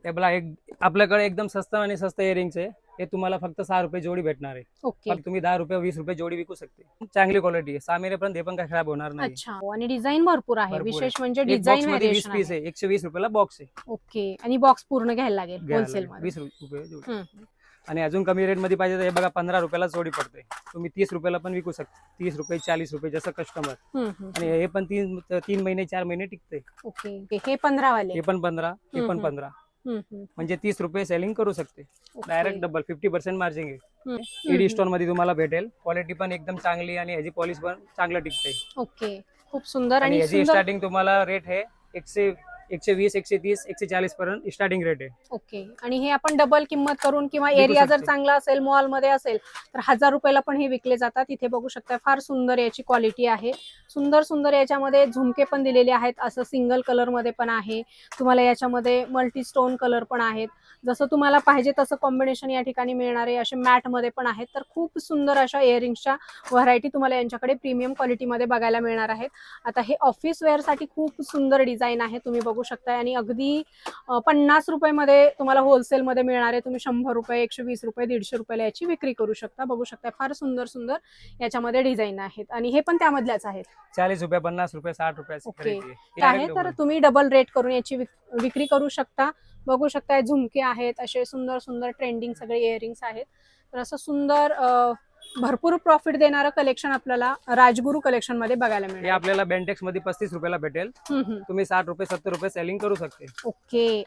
आपल्याकडे एकदम स्वस्त इयरिंग्स आहे. हे तुम्हाला फक्त 6 रुपये जोडी भेटणार आहे. ओके. पण तुम्ही 10 रुपये 20 रुपये जोडी विकू शकते. चांगली क्वालिटी आहे. 6 महिनेपर्यंत हे पण काय खराब होणार नाही. अच्छा. आणि डिझाईन भरपूर आहे. भरपूर विशेष म्हणजे एक डिझाईन बॉक्स मध्ये 20 व्हेरिएशन पीस आहे. आहे. 120 रुपयाला बॉक्स आहे. ओके. आणि बॉक्स पूर्ण घ्यायला लागेल होलसेल मध्ये. 20 रुपये जोडी. हम्म. आणि अजून कमी रेट मध्ये पाहिजे तर हे बघा 15 रुपयाला जोडी पडते. तुम्ही 30 रुपयाला पण विकू शकता. 30 रुपये 40 रुपये जसं कस्टमर. आणि हे पण 3 महिने 4 महिने टिकते. ओके. हे 15 वाले. हे पण 15, हे पण 15. म्हणजे 30 रुपये सेलिंग करू शकते. डायरेक्ट डबल 50% मार्जिन आहे. ईडी स्टोन मध्ये तुम्हाला भेटेल. क्वालिटी पण एकदम चांगली आणि ह्याची पॉलिश पण चांगलं टिकते. ओके. खूप सुंदर. आणि आणि ह्याची स्टार्टिंग तुम्हाला रेट आहे 120, 130, 140 पर्यंत स्टार्टिंग रेट आहे. ओके. आणि हे आपण डबल किंमत करून किंवा एरिया जर चांगला असेल मॉल मध्ये असेल तर 1000 रुपयाला पण हे विकले जातात. इथे बघू शकता फार सुंदर याची क्वालिटी आहे. सुंदर सुंदर याच्यामध्ये झुमके पण दिलेले आहेत. असं सिंगल कलर मध्ये पण आहे. तुम्हाला याच्यामध्ये मल्टी स्टोन कलर पण आहेत. जसं तुम्हाला पाहिजे तसं कॉम्बिनेशन या ठिकाणी मिळणार आहे. असे मॅट मध्ये पण आहेत. तर खूप सुंदर अशा इयरिंग्सच्या व्हरायटी तुम्हाला यांच्याकडे प्रीमियम क्वालिटी मध्ये बघायला मिळणार आहेत. आता हे ऑफिस वेअर साठी खूप सुंदर डिझाईन आहे. तुम्ही बघू शकता. आणि अगदी 50 रुपयामध्ये तुम्हाला होलसेल मध्ये मिळणार आहे. तुम्ही 100 रुपये 120 रुपये 150 रुपयाला याची विक्री करू शकता. बघू शकता फार सुंदर सुंदर याच्यामध्ये डिझाईन आहेत. आणि हे पण त्यामधल्याच आहेत. 40 रुपये 50 रुपये 60 रुपये ओके. आहे. तर तुम्ही डबल रेट करून याची विक्री करू शकता. बघू शकता झुमके आहेत. असे सुंदर सुंदर ट्रेंडिंग सगळे इयरिंग्स आहेत. तर असं सुंदर भरपूर प्रॉफिट देणारं कलेक्शन आपल्याला राजगुरू कलेक्शन मध्ये बघायला मिळेल. आपल्याला बेंटेक्स मध्ये 35 रुपयाला भेटेल. तुम्ही 60 रुपये 70 रुपये सेलिंग करू शकते. ओके.